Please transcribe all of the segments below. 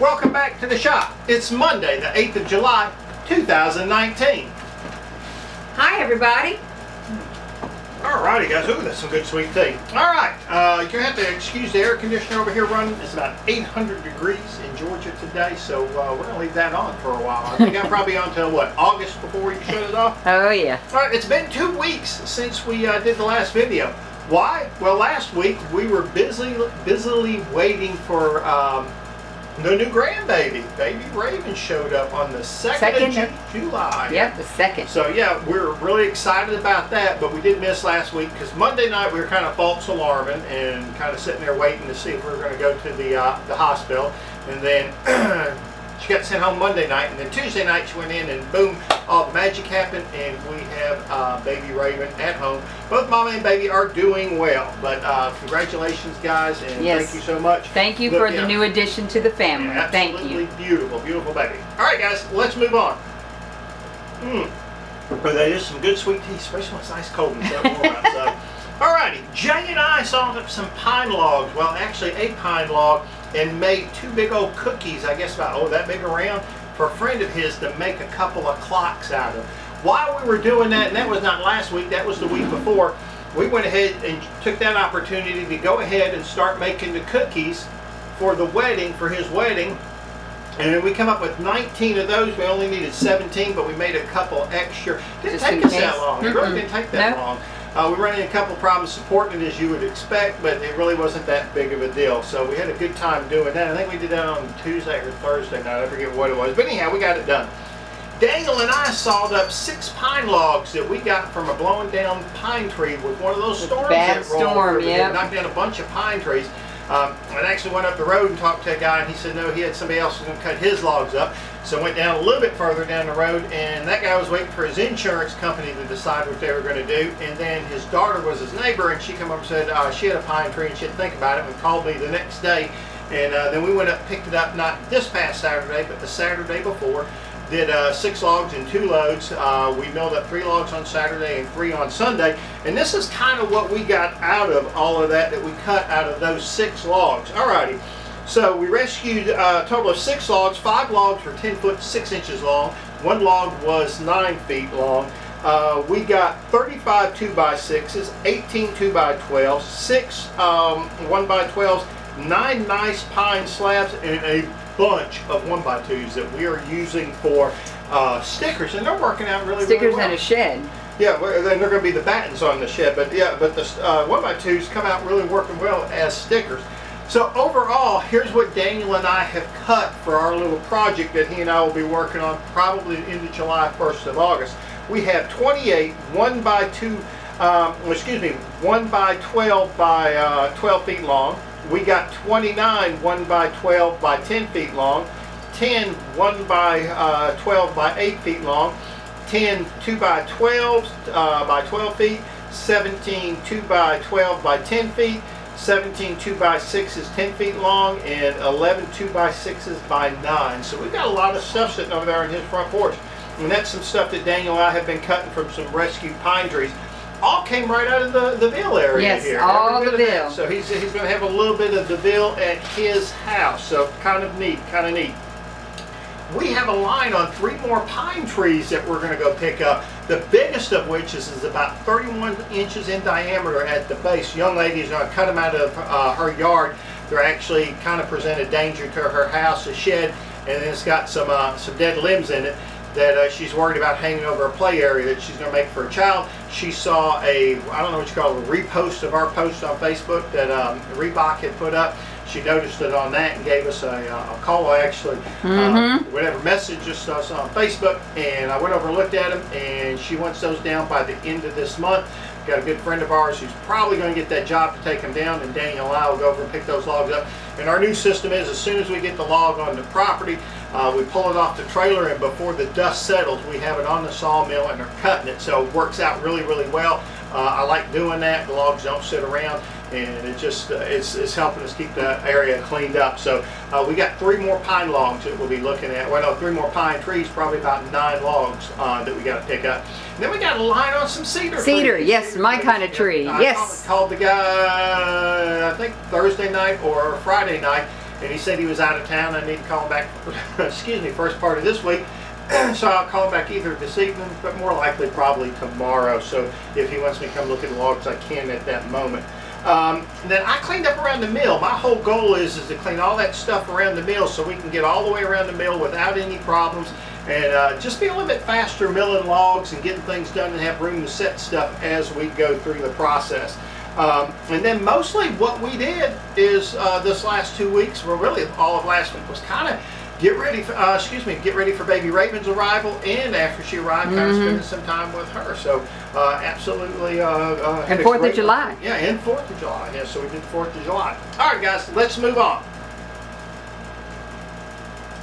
Welcome back to the shop. It's Monday, the 8th of July, 2019. Hi, everybody. Alrighty, guys. Ooh, that's some good sweet tea. Alright, you're going to have to excuse the air conditioner over here running. It's about 800 degrees in Georgia today, so we're going to leave that on for a while. I think I'm probably on till, what, August before you shut it off? Oh, yeah. Alright, it's been 2 weeks since we did the last video. Why? Well, last week we were busily waiting for the new grandbaby. Baby Raven showed up on the 2nd of July. Yep, the 2nd. So yeah, we're really excited about that, but we did miss last week because Monday night we were kind of false alarming and kind of sitting there waiting to see if we were going to go to the hospital. And then she got sent home Monday night, and then Tuesday night she went in and boom, all the magic happened, and we have baby Raven at home. Both mama and baby are doing well, but congratulations, guys, and yes, thank you so much. Thank you for the new addition to the family. Yeah, thank you. Absolutely beautiful, beautiful baby. All right, guys, let's move on. But that is some good sweet tea, especially when it's ice cold and stuff warm outside. Alrighty, Jay and I sawed up some pine logs, well actually a pine log, and made 2 big old cookies, I guess about that big around, for a friend of his to make a couple of clocks out of. While we were doing that, and that was not last week, that was the week before, we went ahead and took that opportunity to go ahead and start making the cookies for the wedding, for his wedding. And we come up with 19 of those. We only needed 17, but we made a couple extra. Didn't take us that long. It really didn't take that long. We ran into a couple problems supporting it, as you would expect, but it really wasn't that big of a deal. So we had a good time doing that. I think we did that on Tuesday or Thursday night. I forget what it was. But anyhow, we got it done. Daniel and I sawed up 6 pine logs that we got from a blowing down pine tree with one of those storms that rolled through. It knocked down a bunch of pine trees. I actually went up the road and talked to a guy, and he said no, he had somebody else who was going to cut his logs up. So I went down a little bit further down the road, and that guy was waiting for his insurance company to decide what they were going to do. And then his daughter was his neighbor, and she came up and said she had a pine tree and she had to think about it, and called me the next day. And then we went up and picked it up, not this past Saturday, but the Saturday before. Did 6 logs in 2 loads. We milled up 3 logs on Saturday and 3 on Sunday. And this is kind of what we got out of all of that we cut out of those 6 logs. Alrighty, so we rescued a total of 6 logs. 5 logs were 10 foot 6 inches long. 1 log was 9 feet long. We got 35 2x6s, 18 2x12s, 6 1x12s, 9 nice pine slabs, and a bunch of 1x2s that we are using for stickers, and they're working out really well. Stickers and a shed. Yeah, then they're going to be the battens on the shed, but yeah, but the 1x2s come out really working well as stickers. So overall, here's what Daniel and I have cut for our little project that he and I will be working on probably into July 1st of August. We have 28 1x2, 1x12 by 12 feet long. We got 29 1x12 by 10 feet long, 10 1x12 by 8 feet long, 10 2x12s by 12 feet, 17 2x12 by 10 feet, 17 2x6s 10 feet long, and 11 2x6s by 9. So we've got a lot of stuff sitting over there on his front porch. And that's some stuff that Daniel and I have been cutting from some rescued pine trees. All came right out of the Ville area here. Yes, all the Ville. So he's going to have a little bit of the Ville at his house. So kind of neat, kind of neat. We have a line on 3 more pine trees that we're going to go pick up. The biggest of which is about 31 inches in diameter at the base. Young lady is going to cut them out of her yard. They're actually kind of present a danger to her house, a shed, and then it's got some dead limbs in it that she's worried about hanging over a play area that she's going to make for a child. She saw I don't know what you call it, a repost of our post on Facebook that Reebok had put up. She noticed it on that and gave us a call, actually, whatever, messaged us on Facebook, and I went over and looked at them, and she wants those down by the end of this month. Got a good friend of ours who's probably going to get that job to take them down, and Daniel and I will go over and pick those logs up. And our new system is, as soon as we get the log on the property, we pull it off the trailer, and before the dust settles, we have it on the sawmill and they're cutting it. So it works out really, really well. I like doing that. The logs don't sit around, and it just it's helping us keep the area cleaned up. So we got 3 more pine logs that we'll be looking at. Well, no, 3 more pine trees, probably about 9 logs that we got to pick up. And then we got a line on some cedar. Cedar, trees. yes, my kind of tree. Yes. I called the guy, I think Thursday night or Friday night, and he said he was out of town. I need to call him back, excuse me, first part of this week. So I'll call him back either this evening, but more likely probably tomorrow. So if he wants me to come look at the logs, I can at that moment. Then I cleaned up around the mill. My whole goal is to clean all that stuff around the mill so we can get all the way around the mill without any problems, and just be a little bit faster milling logs and getting things done and have room to set stuff as we go through the process. And then mostly what we did is this last 2 weeks, well really all of last week, was kind of get ready for baby Raven's arrival, and after she arrived, kind of spending some time with her. So absolutely. And 4th of July. Yeah, and 4th of July. Yeah, so we did 4th of July. All right, guys, let's move on.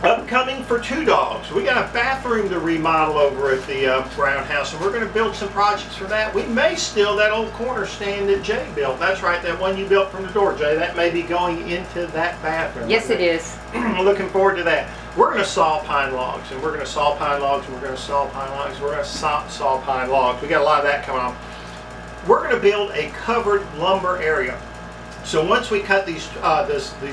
Upcoming for 2 dogs, we got a bathroom to remodel over at the Brown house, and we're going to build some projects for that. We may steal that old corner stand that Jay built. That's right, that one you built from the door, Jay. That may be going into that bathroom. Yes, it is. Looking forward to that. We're going to saw pine logs, and we're going to saw pine logs, and we're going to saw pine logs. We're going to saw pine logs. We got a lot of that coming on. We're going to build a covered lumber area. So once we cut these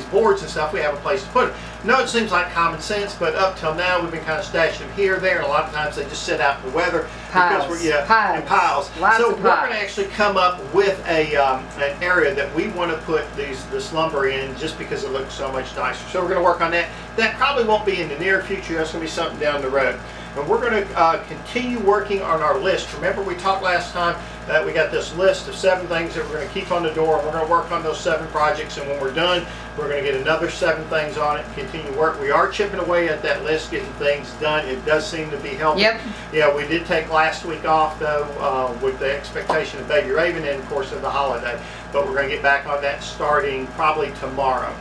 boards and stuff, we have a place to put them. No, it seems like common sense, but up till now we've been kind of stashing them here, there, and a lot of times they just sit out in the weather. Piles. In piles. Lots so of we're piles. going to actually come up with an area that we want to put this lumber in, just because it looks so much nicer. So we're going to work on that. That probably won't be in the near future. That's going to be something down the road. And we're going to continue working on our list. Remember, we talked last time that we got this list of 7 things that we're going to keep on the door. We're going to work on those 7 projects, and when we're done, we're going to get another 7 things on it and continue work. We are chipping away at that list, getting things done. It does seem to be helping. Yep. Yeah, we did take last week off, though, with the expectation of baby Raven and, of course, of the holiday. But we're going to get back on that starting probably tomorrow.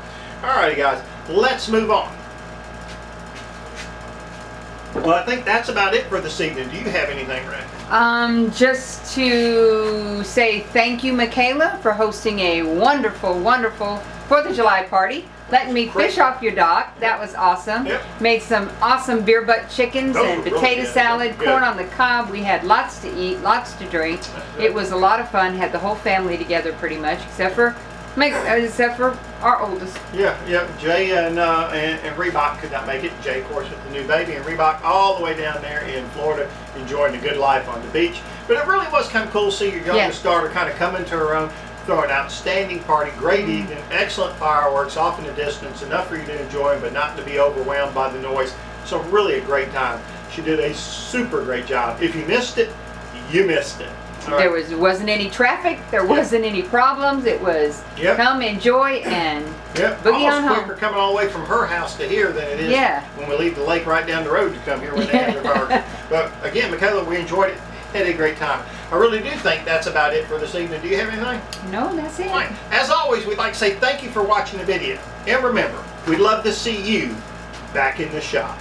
All righty, guys, let's move on. Well, I think that's about it for this evening. Do you have anything, Ray? Just to say thank you, Michaela, for hosting a wonderful, wonderful 4th of July party. Letting me fish off your dock. That was awesome. Yep. Made some awesome beer butt chickens Those and were really potato good. salad, Good. corn on the cob. We had lots to eat, lots to drink. It was a lot of fun. Had the whole family together pretty much, except for our oldest. Yeah. Jay and Reebok could not make it. Jay, of course, with the new baby, and Reebok all the way down there in Florida, enjoying the good life on the beach. But it really was kind of cool to see your youngest daughter kind of come into her own, throw an outstanding party, great evening, excellent fireworks off in the distance, enough for you to enjoy, but not to be overwhelmed by the noise. So really a great time. She did a super great job. If you missed it, you missed it. All There right. wasn't any traffic. There wasn't any problems. It was come enjoy and boogie on Almost home. quicker coming all the way from her house to here than it is when we leave the lake right down the road to come here when they have their bar. But again, Michaela, we enjoyed it. Had a great time. I really do think that's about it for this evening. Do you have anything? No, that's it. All right. As always, we'd like to say thank you for watching the video. And remember, we'd love to see you back in the shop.